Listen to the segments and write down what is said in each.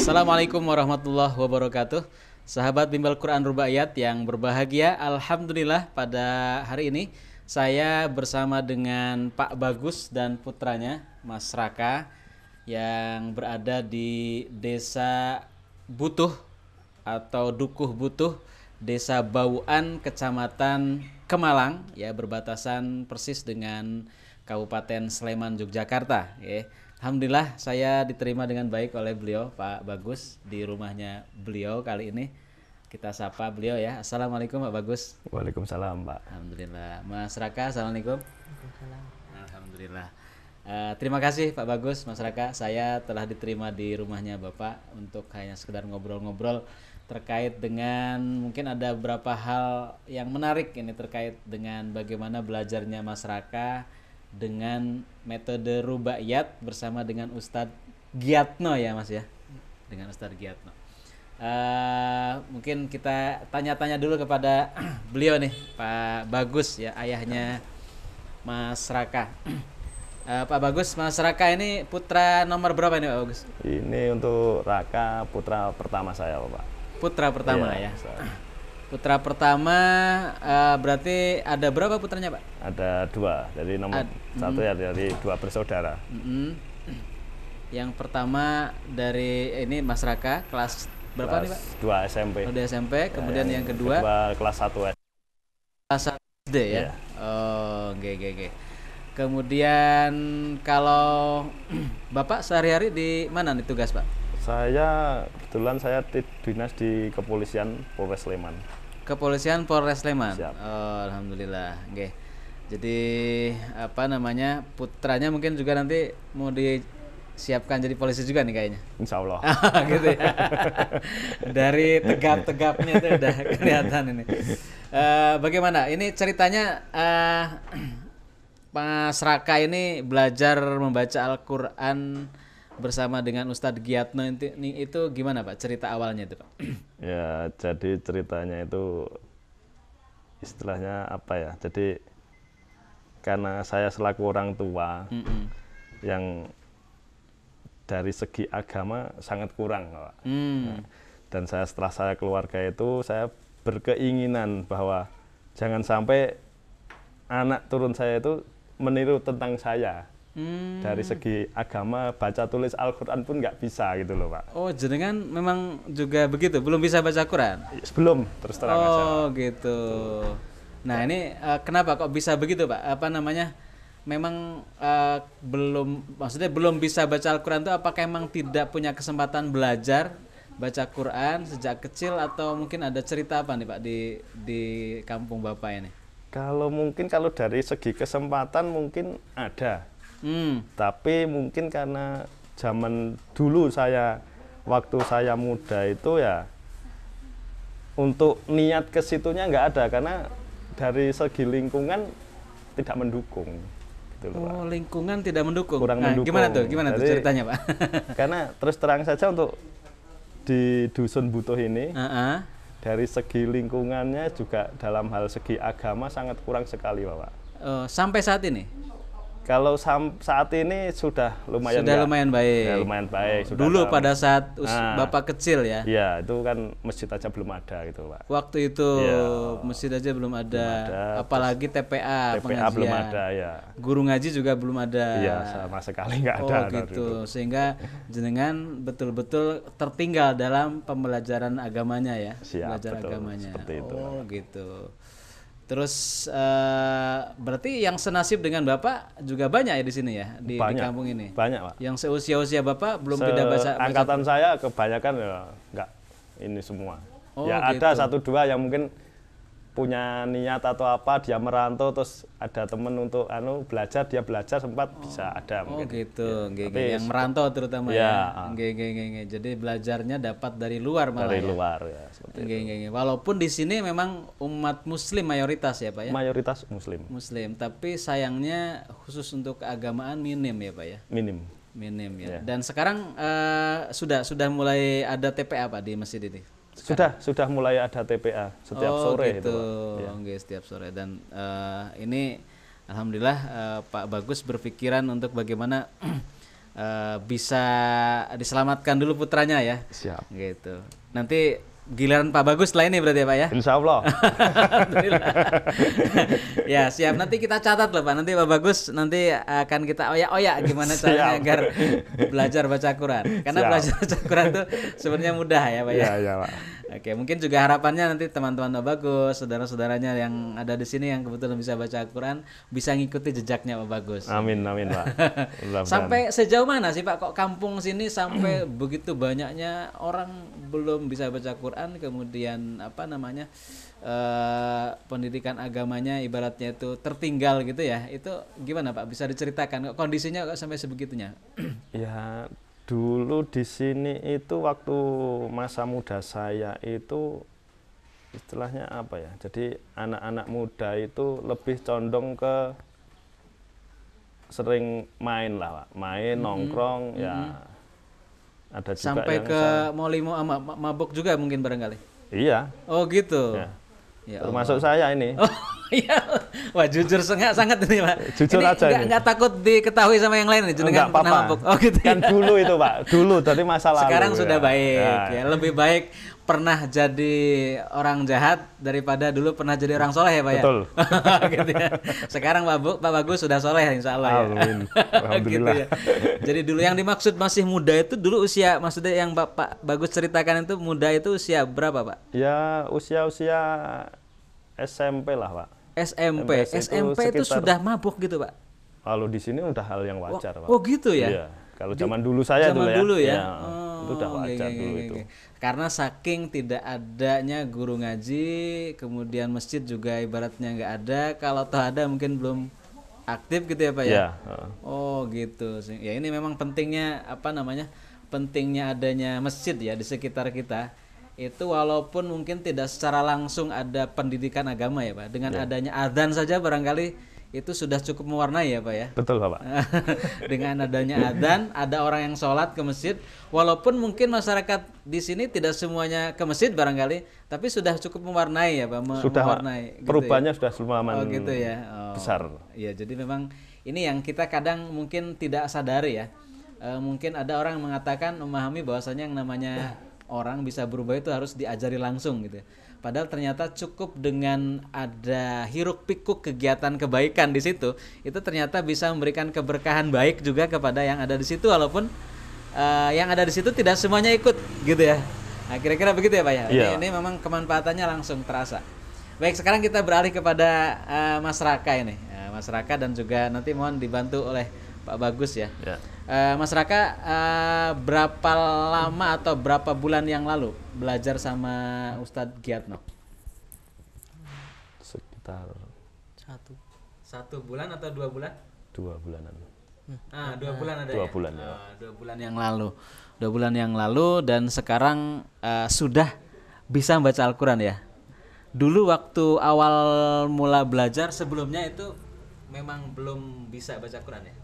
Assalamualaikum warahmatullahi wabarakatuh. Sahabat Bimbel Quran Rubaiyat yang berbahagia, alhamdulillah pada hari ini saya bersama dengan Pak Bagus dan putranya Mas Raka yang berada di Desa Butuh atau Dukuh Butuh, Desa Bauan, Kecamatan Kemalang, ya, berbatasan persis dengan Kabupaten Sleman, Yogyakarta, ya. Alhamdulillah saya diterima dengan baik oleh beliau, Pak Bagus, di rumahnya beliau kali ini. Kita sapa beliau ya. Assalamualaikum Pak Bagus. Waalaikumsalam Pak. Alhamdulillah. Mas Raka, assalamualaikum. Alhamdulillah. Terima kasih Pak Bagus, Mas Raka. Saya telah diterima di rumahnya Bapak untuk hanya sekedar ngobrol-ngobrol terkait dengan mungkin ada beberapa hal yang menarik ini terkait dengan bagaimana belajarnya Mas Raka dengan metode Rubaiyat bersama dengan Ustadz Giatno ya Mas ya, dengan Ustadz Giatno. Mungkin kita tanya-tanya dulu kepada beliau nih, Pak Bagus ya, ayahnya Mas Raka. Pak Bagus, Mas Raka ini putra nomor berapa ini Pak Bagus? Ini untuk Raka, putra pertama saya Pak. Putra pertama ya. Putra pertama, berarti ada berapa putranya Pak? Ada dua, jadi nomor satu ya dari dua bersaudara. Yang pertama dari ini Mas Raka, kelas berapa nih Pak? 2 SMP. Udah SMP, kemudian yang kedua kelas 1 SD. Kelas 1 SD ya? Oh, oke. Kemudian kalau Bapak sehari-hari di mana nih tugas Pak? Saya kebetulan saya dinas di Kepolisian Polres Sleman. Kepolisian Polres Sleman. Siap. Oh, alhamdulillah. Oke. Jadi apa namanya? Putranya mungkin juga nanti mau disiapkan jadi polisi juga nih kayaknya. Insya Allah. Gitu ya. Dari tegap-tegapnya tuh udah kelihatan ini. Bagaimana? Ini ceritanya Mas Raka ini belajar membaca Al-Quran bersama dengan Ustadz Giatno itu gimana Pak cerita awalnya itu Pak? Ya, jadi ceritanya itu istilahnya apa ya? Jadi karena saya selaku orang tua yang dari segi agama sangat kurang Pak. Nah, dan setelah saya keluarga itu saya berkeinginan bahwa jangan sampai anak turun saya itu meniru tentang saya. Dari segi agama, baca tulis Al-Quran pun nggak bisa gitu loh Pak. Oh, jenengan memang juga begitu? Belum bisa baca Quran? Sebelum, terus terang aja. Oh gitu. Nah ini kenapa kok bisa begitu Pak? Apa namanya? Memang maksudnya belum bisa baca Al-Quran itu apakah emang tidak punya kesempatan belajar baca Quran sejak kecil atau mungkin ada cerita apa nih Pak di kampung Bapak ini? Kalau dari segi kesempatan mungkin ada. Tapi mungkin karena zaman dulu waktu saya muda itu ya untuk niat ke situnya nggak ada karena dari segi lingkungan tidak mendukung. Gitu loh, Pak. Lingkungan tidak mendukung. Kurang mendukung. Gimana tuh ceritanya Pak? Karena terus terang saja untuk di Dusun Butuh ini dari segi lingkungannya juga dalam hal segi agama sangat kurang sekali Bapak. Sampai saat ini? Kalau saat ini sudah lumayan baik. Ya, lumayan baik. Dulu pada saat Bapak kecil ya? Iya, itu kan masjid aja belum ada gitu Pak. Waktu itu masjid aja belum ada apalagi TPA pengajian. Belum ada ya. Guru ngaji juga belum ada. Iya, sama sekali nggak ada. Oh gitu, sehingga jenengan betul-betul tertinggal dalam pembelajaran agamanya ya? Belajar agamanya. Seperti itu. Oh gitu. Terus berarti yang senasib dengan Bapak juga banyak ya di sini ya, di kampung ini? Banyak Pak. Yang seusia Bapak belum tidak baca? Angkatan saya kebanyakan ya nggak ini semua. Ya gitu. Ada satu dua yang mungkin punya niat atau apa, dia merantau terus ada temen untuk belajar, dia belajar sempat bisa ada mungkin. Oh gitu, ya, yang merantau terutama ya. Jadi belajarnya dapat dari luar malah. Dari luar ya. Walaupun di sini memang umat Muslim mayoritas ya Pak ya. Mayoritas Muslim. Tapi sayangnya khusus untuk keagamaan minim ya Pak ya. Minim ya. Dan sekarang sudah mulai ada TPA Pak di masjid ini. Sudah mulai ada TPA setiap sore gitu. Itu. Setiap sore dan ini alhamdulillah Pak Bagus berpikiran untuk bagaimana bisa diselamatkan dulu putranya ya. Siap. Gitu. Nanti giliran Pak Bagus setelah ini berarti ya Pak ya? Insya Allah. Alhamdulillah. Ya siap, nanti kita catat loh Pak. Nanti Pak Bagus nanti akan kita oyak gimana caranya agar belajar baca Quran. Karena Siap. belajar baca Quran itu sebenarnya mudah ya Pak ya. Iya Pak. Oke, mungkin juga harapannya nanti teman-teman Pak Bagus, saudara-saudaranya yang ada di sini yang kebetulan bisa baca Al-Quran bisa ngikuti jejaknya Pak Bagus. Amin Pak. Sampai sejauh mana sih Pak kok kampung sini sampai begitu banyaknya orang belum bisa baca Quran, kemudian pendidikan agamanya ibaratnya itu tertinggal gitu ya. Itu gimana Pak? Bisa diceritakan kok kondisinya kok sampai sebegitunya? Ya, dulu di sini itu waktu masa muda saya itu istilahnya apa ya? Jadi anak-anak muda itu lebih condong ke sering main lah, Pak. Main, nongkrong, ya ada juga sampai yang ke molimo sama mabuk juga mungkin barangkali. Iya. Oh gitu. Ya. Ya Termasuk saya ini. Oh iya. Wah jujur sangat ini Pak. Jujur ini aja ini. Nggak takut diketahui sama yang lain nih, jenengan pernah mabuk. Oh gitu. Kan ya. dulu itu Pak, dulu dari masa lalu. Sekarang sudah ya. baik ya. Lebih baik pernah jadi orang jahat daripada dulu pernah jadi orang soleh ya Pak ya. Betul. Gitu ya. Sekarang Pak Bagus sudah soleh insya Allah ya. Amin. Alhamdulillah. Gitu ya. Jadi dulu yang dimaksud masih muda itu dulu usia, maksudnya yang Bapak Bagus ceritakan itu muda itu usia berapa Pak? Ya usia SMP lah Pak. SMP itu sekitar, sudah mabuk gitu Pak? Kalau di sini udah hal yang wajar Pak. Oh gitu ya? Iya. Kalau zaman dulu saya dulu ya? ya itu udah wajar dulu itu. Karena saking tidak adanya guru ngaji, kemudian masjid juga ibaratnya nggak ada. Kalau toh ada mungkin belum aktif gitu ya Pak ya? Iya. Oh gitu. Ya ini memang pentingnya pentingnya adanya masjid ya di sekitar kita. Itu walaupun mungkin tidak secara langsung ada pendidikan agama ya Pak. Dengan adanya adzan saja barangkali itu sudah cukup mewarnai ya Pak ya. Betul Pak. Dengan adanya adzan, ada orang yang sholat ke masjid, walaupun mungkin masyarakat di sini tidak semuanya ke masjid barangkali, tapi sudah cukup mewarnai ya Pak. Sudah mewarnai, perubahannya gitu ya? sudah lumayan gitu ya. besar. Iya, jadi memang ini yang kita kadang mungkin tidak sadari ya. Mungkin ada orang yang mengatakan memahami bahwasanya yang namanya orang bisa berubah itu harus diajari langsung gitu. Padahal ternyata cukup dengan ada hiruk pikuk kegiatan kebaikan di situ, itu ternyata bisa memberikan keberkahan baik juga kepada yang ada di situ, walaupun yang ada di situ tidak semuanya ikut gitu ya. Nah, kira-kira begitu ya Pak ya. Yeah. Ini memang kemanfaatannya langsung terasa. Baik, sekarang kita beralih kepada Mas Raka ini. Mas Raka dan juga nanti mohon dibantu oleh Pak Bagus ya. Ya. Mas Raka berapa lama atau berapa bulan yang lalu belajar sama Ustadz Giatno? Sekitar 1 bulan atau 2 bulan? 2 bulanan. 2 bulan ada 2 ya? bulan ya. 2 bulan yang lalu. 2 bulan yang lalu dan sekarang sudah bisa membaca Al-Quran ya? Dulu waktu awal mula belajar sebelumnya itu memang belum bisa baca Quran ya?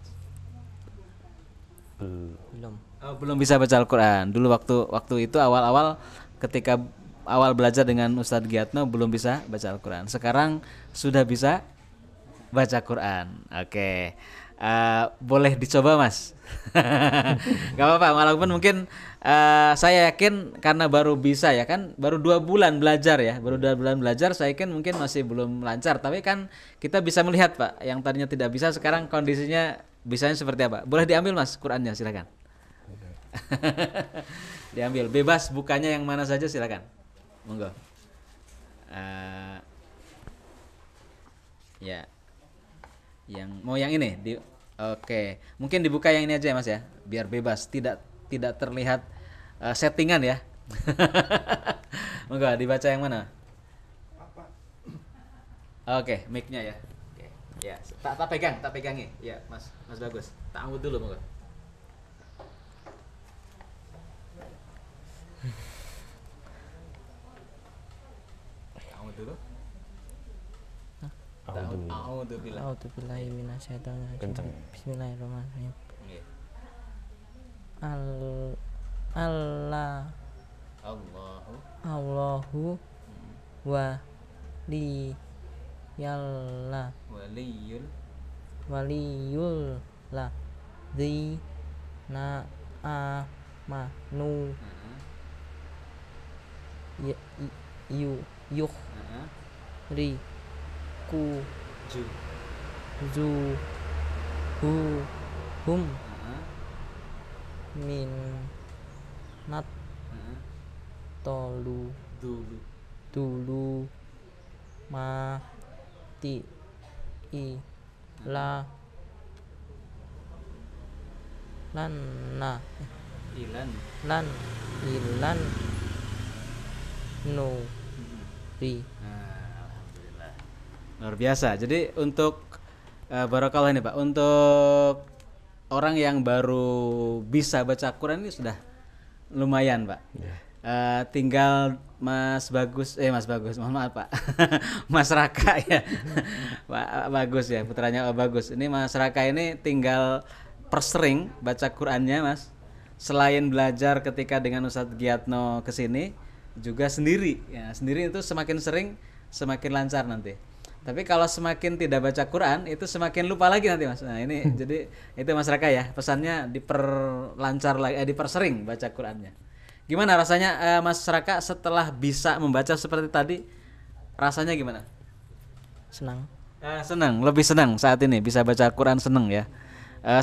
Belum bisa baca Al-Quran. Dulu waktu itu awal-awal ketika awal belajar dengan Ustadz Giatno belum bisa baca Al-Quran. Sekarang sudah bisa baca Quran. Oke. Boleh dicoba Mas. Gak apa-apa. Walaupun mungkin saya yakin karena baru bisa ya kan, baru 2 bulan belajar ya, baru 2 bulan belajar, saya yakin mungkin masih belum lancar. Tapi kan kita bisa melihat Pak, yang tadinya tidak bisa sekarang kondisinya bisanya seperti apa. Boleh diambil Mas Qurannya, silakan. Diambil, bebas bukanya yang mana saja silakan. Monggo. Ya. Yang mau yang ini Oke, mungkin dibuka yang ini aja ya Mas ya, biar bebas, tidak terlihat settingan ya. Monggo dibaca yang mana? Oke, mic-nya ya. Oke. Ya, tak pegangi. Ya, Mas Bagus. Tak anggut dulu monggo. Anggut dulu. A'udzubillahi minasyaitonir rajim. Kenceng. Bismillahirrahmanirrahim. Nggih. Allahu wa li yalla Waliyul la di na a ma nu ya yu yuk ri ku Ju. zu hu hum min nat tolu Dulu. dulu ma ti i la lan na Ilan. lan ilan no ri. Alhamdulillah. Luar biasa. Jadi untuk barakallah ini Pak, untuk orang yang baru bisa baca Quran ini sudah lumayan Pak. Tinggal Mas Bagus, mohon maaf Pak, Mas Raka ya, Pak Bagus ya, putranya Pak Bagus. Ini Mas Raka ini tinggal persering baca Qurannya Mas. Selain belajar ketika dengan Ustadz Giatno kesini, juga sendiri. Ya, sendiri itu semakin sering, semakin lancar nanti. Tapi kalau semakin tidak baca Quran, itu semakin lupa lagi nanti Mas. Nah ini jadi itu Mas Raka ya, pesannya diperlancar lagi, dipersering baca Qurannya. Gimana rasanya Mas Raka setelah bisa membaca seperti tadi? Rasanya gimana? Senang. Senang, lebih senang saat ini bisa baca Quran, senang ya.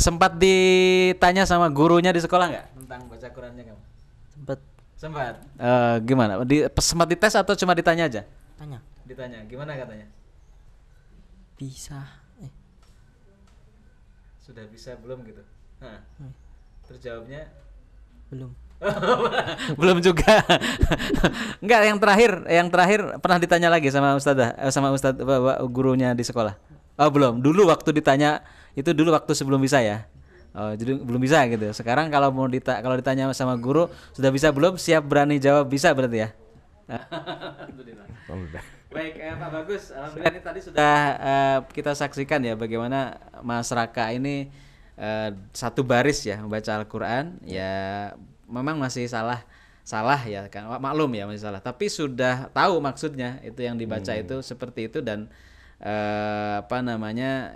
Sempat ditanya sama gurunya di sekolah nggak tentang baca Qurannya kamu? Sempat. Gimana? Sempat dites atau cuma ditanya aja? Tanya. Ditanya. Gimana katanya? Bisa. Sudah bisa belum gitu? Terus jawabnya Belum. belum juga. Enggak, yang terakhir pernah ditanya lagi sama ustadz gurunya di sekolah. Oh belum. Dulu waktu ditanya itu dulu waktu sebelum bisa ya. Oh jadi belum bisa gitu. Sekarang kalau kalau ditanya sama guru sudah bisa belum? Siap berani jawab bisa berarti ya. Alhamdulillah. Baik Pak Bagus, alhamdulillah ini tadi sudah kita saksikan ya bagaimana Mas Raka ini satu baris ya membaca Al-Qur'an ya. Memang masih salah ya kan, maklum ya masih salah, tapi sudah tahu maksudnya itu yang dibaca itu seperti itu dan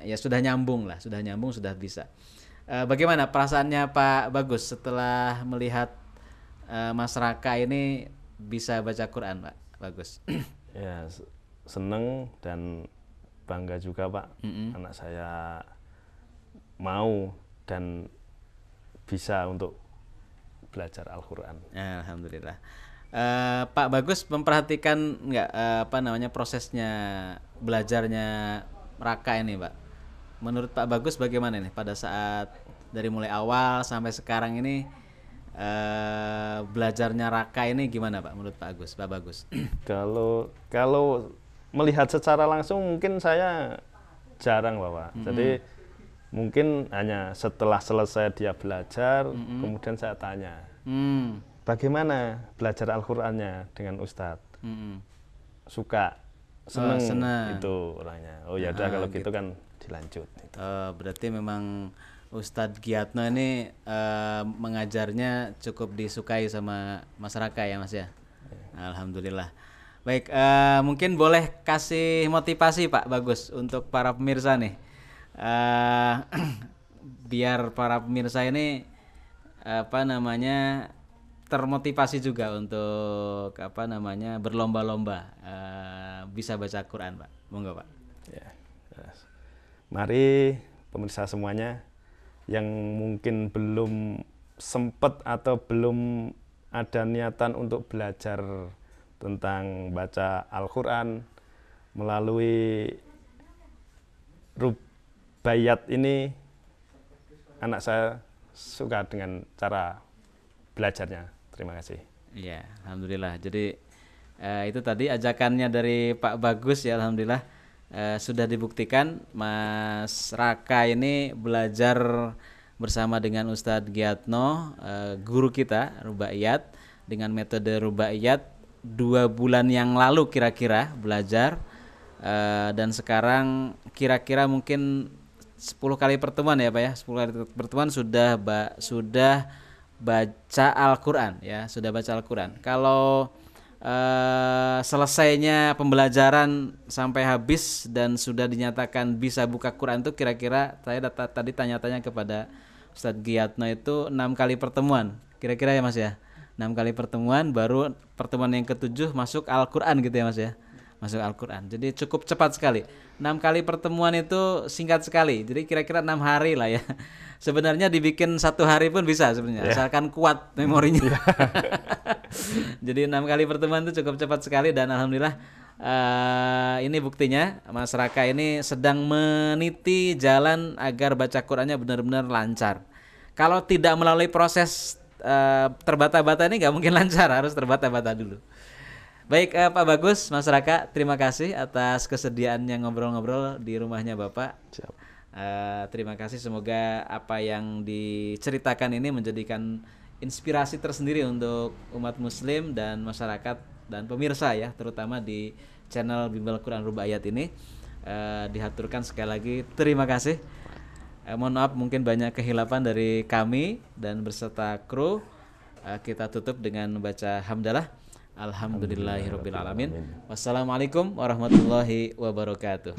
ya sudah nyambung, sudah bisa. Bagaimana perasaannya Pak Bagus setelah melihat Mas Raka ini bisa baca Quran Pak Bagus? Ya seneng dan bangga juga Pak, anak saya mau dan bisa untuk belajar Al-Quran. Alhamdulillah. Pak Bagus memperhatikan nggak prosesnya belajarnya Raka ini Pak? Menurut Pak Bagus bagaimana nih pada saat dari mulai awal sampai sekarang ini belajarnya Raka ini gimana Pak menurut Pak Bagus? Kalau melihat secara langsung mungkin saya jarang Bapak. Jadi mungkin hanya setelah selesai dia belajar, kemudian saya tanya, bagaimana belajar Al-Qur'annya dengan Ustadz? Suka, seneng itu orangnya. Oh ya udah kalau gitu kan dilanjut. Berarti memang Ustadz Giatno ini mengajarnya cukup disukai sama masyarakat ya Mas ya? Alhamdulillah. Baik, mungkin boleh kasih motivasi Pak Bagus untuk para pemirsa nih. Biar para pemirsa ini termotivasi juga untuk berlomba-lomba bisa baca Quran Pak. Monggo Pak. Ya. Mari pemirsa semuanya yang mungkin belum sempat atau belum ada niatan untuk belajar tentang baca Al-Quran melalui Rubaiyat ini, anak saya suka dengan cara belajarnya. Terima kasih. Iya, alhamdulillah. Jadi itu tadi ajakannya dari Pak Bagus ya, alhamdulillah sudah dibuktikan Mas Raka ini belajar bersama dengan Ustadz Giatno, guru kita Rubaiyat, dengan metode Rubaiyat 2 bulan yang lalu kira-kira belajar. Dan sekarang kira-kira mungkin 10 kali pertemuan ya Pak ya, 10 kali pertemuan sudah baca Al-Quran ya, sudah baca Al-Quran. Kalau selesainya pembelajaran sampai habis dan sudah dinyatakan bisa buka Quran itu kira-kira saya tadi tanya-tanya kepada Ustadz Giyatno itu 6 kali pertemuan, kira-kira ya Mas ya. 6 kali pertemuan, baru pertemuan yang ke-7 masuk Al-Quran gitu ya Mas ya. Masuk Al-Quran. Jadi cukup cepat sekali. 6 kali pertemuan itu singkat sekali. Jadi kira-kira 6 hari lah ya. Sebenarnya dibikin 1 hari pun bisa sebenarnya, asalkan kuat memorinya. Jadi 6 kali pertemuan itu cukup cepat sekali, dan alhamdulillah ini buktinya Mas Raka ini sedang meniti jalan agar baca Qurannya benar-benar lancar. Kalau tidak melalui proses terbata-bata ini nggak mungkin lancar, harus terbata-bata dulu. Baik Pak Bagus, Mas Raka, terima kasih atas kesediaannya ngobrol-ngobrol di rumahnya Bapak. Siap. Terima kasih, semoga apa yang diceritakan ini menjadikan inspirasi tersendiri untuk umat muslim dan masyarakat dan pemirsa ya, terutama di channel Bimbel Quran Rubaiyat ini. Dihaturkan sekali lagi terima kasih. Mohon maaf mungkin banyak kehilapan dari kami dan beserta kru. Kita tutup dengan membaca hamdalah. Alhamdulillahirabbil alamin. Wassalamualaikum warahmatullahi wabarakatuh.